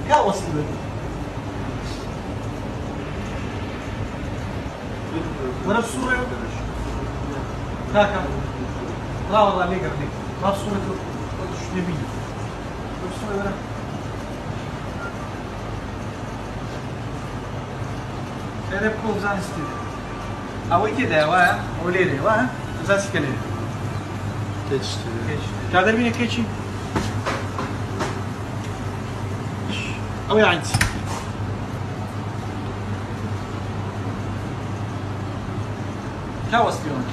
كا وصل ورا الصورة كاكا لا والله ليه قبلك ما في صورة شو نبي الصورة ورا أنا بكون زان ستيل أوي كده واه وليلة واه زاسي كليلة كيش كادر بيني كيشي أوي عندي كاوس بيون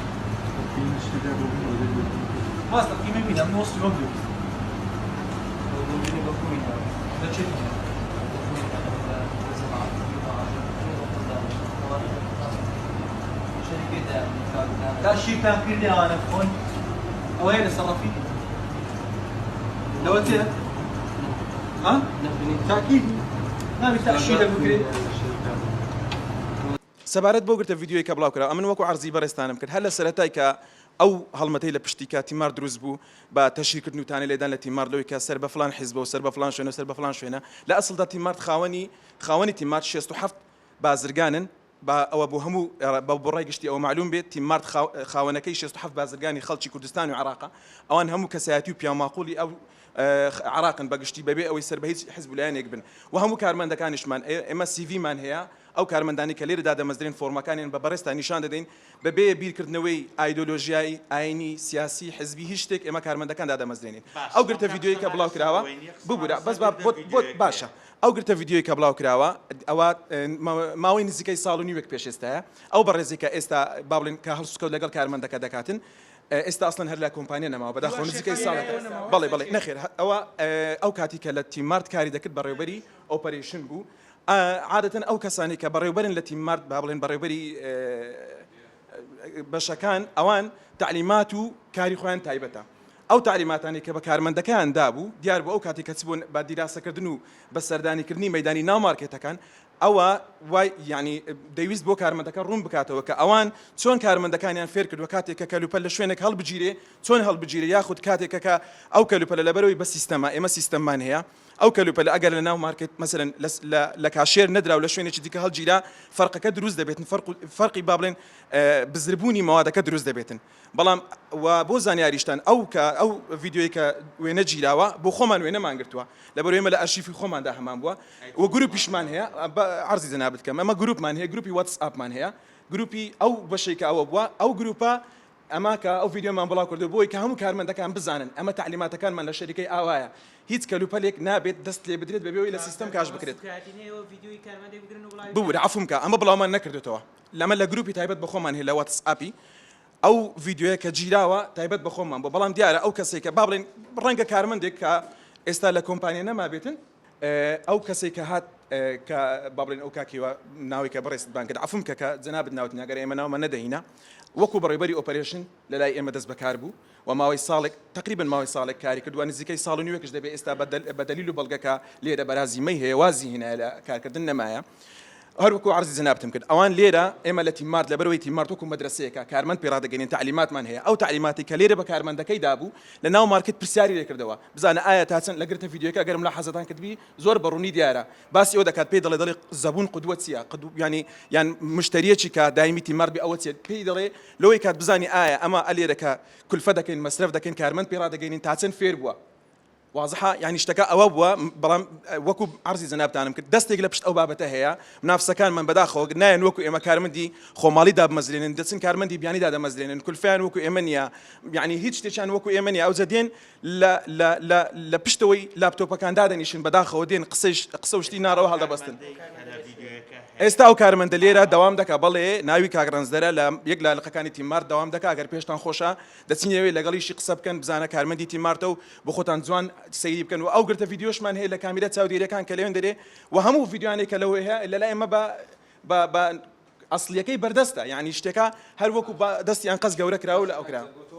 واصل قيمة مين أم وصل يوم لا شيء كان كلي أنا فون أوين صرفي لو أنت ها تأكيد ما بتأشيرة بكرة سەبارەت بۆ گرتە ڤیددیۆی کە بڵاوکرا ئەمن وەکو عەرزی بەڕێستانم کرد هەر لە سەرەتای کە ئەو هەڵمەتەی لە پشتی کا تیمار دروست بوو بە تەشیرکردن وتانە لێدان لە تیمار لەوەی کە سەر بە فلان حیزب و سەر بە فلان شوێنە سەر بە فلان شوێنە لە ئەسڵدا تیمار خاوەنی تیمار 67 بازرگانن با ئەوە بۆ هەموو بە بڕای گشتی ئەوە معلوم بێت تیمار خاوەنەکەی 67 بازرگانی خەڵکی کوردستان و عێراق ئەوان هەموو کەسایەتی و پیاماقوڵی ئەو عراقن بەگشتی بەبێ ئەوەی سەر بە هیچ حیزب لایەنێک بن و هەموو کارمەندەکانیشمان ئێمە سیڤیمان هەیە ئەو کارمەندانی کە لێرەدا دەمەزرێن فۆرمەکانیان بە بەڕێستا نیشان دەدەین بەبێ بیرکردنەوەی ئایدۆلۆژیایی ئاینی سیاسی حزبی هیچ شتێک ئێمە کارمەندەکاندا دەمەزرێنین ئەو گرتە ڤیددیۆی کە بڵاو کراوە ببوورە بەس بۆ باشە ئەو گرتە ڤیددیۆی کە بڵاو کراوە ئەوە ماوەی نزیکەی ساڵ و نیوەک پێشێستایە ئەو بەڕێزی کە ئێستا با بڵێن کە هەڵسوکەوت لەگەڵ کارمەندەکە دەکاتن ئێستا ئەسڵەن هەر لە کۆمپانیا نەماوە بەداخەوە نزیکەی ساڵەکە بەڵێ نەخێر ئەو کاتی کە لە تیمارد کاری دەکرد بەڕێوەبەری ئۆپەرێشن بوو عادەتەن ئەو کەسانی کە بەڕێوەبەرن لە تیمارد با بڵێن بەڕێوەبەری بەشەکان ئەوان تعلیمات و کاری خۆیان تایبەتە ئەو تعلیماتانی کە بە کارمەندەکان دابوو دیار بوو ئەو کاتی کە چبوون بە دیراسەکردن و بە سەردانیکردنی مەیدانی ناومارکێتەکان ئەوە وای ینی دەویست بۆ کارمەندەکە ڕوون بکاتەوە کە ئەوان چۆن کارمەندەکانیان فێر کردووە کاتێک کە کەلوپەل لە شوێنێک هەڵبگیرێ چۆن هەڵبگیرێ یاخود کاتێکە کە ئەو کەلوپەلە لەبەرەوەی بە سیستەما ئێمە سیستەممان هەیە ئەو کەلوپەلە ئەگەر لە ناو مارکێت مەسەرەن لە کاشێر نەدراو لە شوێنێکی دیکە هەڵگیرا فەرقەکە دروست دەبێتن فەرقی با بڵێن بزربوونی مەوادەکە دروست دەبێتن بەڵام بۆ زانیاریشتان ئەو ڤیددیۆی کە وێنە گیراوە بۆ خۆمان وێنەمان گرتووە لەبەرەوەی ئێمە لە ئەرشیفی خۆماندا هەمان بووە و گروپیشمان هەیە عەرزی جەنابەت بکەم ئەمە گروپمان هەیە گروپی واتسئاپمان هەیە گروپی ئەو بەشەی کە ئەوە بووە ئەو گروپە ئەما کە ئەو ڤیددیۆمان بڵاو کردو بۆی کە هەموو کارمەندەکان بزانن ئەمە تعلیماتەکانمان لە شەریکەی ئاوایە هیچ کەلوپەلێک نابێت دەست لێ بدرێت بەبێەوەی لە سیستەم کاش بکرێت ببوورە عەفوم کە ئەمە بڵاومان نەکردێتەوە لەمە لە گروپی تایبەت بە خۆمان هەیە لە واتسئاپی ئەو ڤیددیۆیە کە گیراوە تایبەت بە خۆمان بۆ بەڵام دیارە ئەو کەسێک کە با بڵێن ڕەنگە کارمەندێک کە ئێستا لە کۆمپانیا نەما بێتن ئەو کەسێک کە هات کە با بڵێن ئەو کاکیوە ناوی کە بڕێست بان کرد عەفوم کە جەنابەت ناوت ناگەر ئێمە ناومە نەدەهینە وەکو بەڕێوەبەری ئۆپەرێشن لە لای ئێمە دەست بەکار بوو و ماوەی ساڵێک تقریبن ماوەی ساڵێک کاری کردووە نزیکەی ساڵ و نیوەکەش دەبێت ئێستا بە دەلیل و بەڵگەکە لێرە بەرازیمەی هەیە وازی هێنایە لە کارکردن نەمایە هەروەکو عەرزی جەنابەتم کرد ئەوان لێرە ئێمە لە تیمارد لەبەرەوەی تیمارد وەکو مەدرسەیەکە کارمەند پێڕادەگەنین تعلیماتمان هەیە ئەو تعلیماتی کە لێرە بە کارمەندەکەی دابوو لە ناو مارکت پرسیاری لێ کردەوە بزانە ئایا تاچەند لە گرتە ڤیددیۆکە گەرم لە حەزەتان کردبی زۆر بەڕوونی دیارە باسی ئەو دەکات پێی دەڵێ زەبوون قودوە چییە یان مشتریەکی کە دایمی تیمارد بێ ئەوە چیە پێی دەڵێ لەوەی کات بزانی ئایا ئەمە ئەلێرەکە کولفە دەکەین مەسرف دەکەین کارمەند پێڕادەگەینین تاچەند فێر بووە واضحة يعني اشتكى أوابوا بلام وكو عرضي زناب تانم كده دستيق لبشت أو بابته هي منافسة كان من بداخو ناين وكو إما كارمندي خمالي داب مزلين دتسن كارمندي بيعني داب مزلين كل فان وكو إيمانيا يعني هيج تشان وكو إيمانيا أو زدين لا بشتوي لابتوب كان دادن يشين بداخو دين قصوشتي نار وهذا بستن ئێستا ئەو کارمەندە لێرە دەوام دەکا بەڵێ ناوی کاگرانزدەرە لە یەک لە لقەکانی تیمارد دەوام دەکا ئەگەر پێشتان خۆشە دەچینەوەی لەگەڵیشی قسە بکەن بزانە کارمەندی تیمارتە و بۆ خۆتان جوان سەیری بکەن و ئەو گرتە ڤیددیۆشمان هەیە لە کامیرە چاودێریەکان کە لەوێن دەرێ و هەموو ڤیددیۆیانێک کە لەوەی هەیە لەلای ئێمە بە ئەسڵیەکەی بەردەستە یعنی شتێکە هەر وەکو دەستی ئەنقەز گەورە کراوە لە ئەو کرا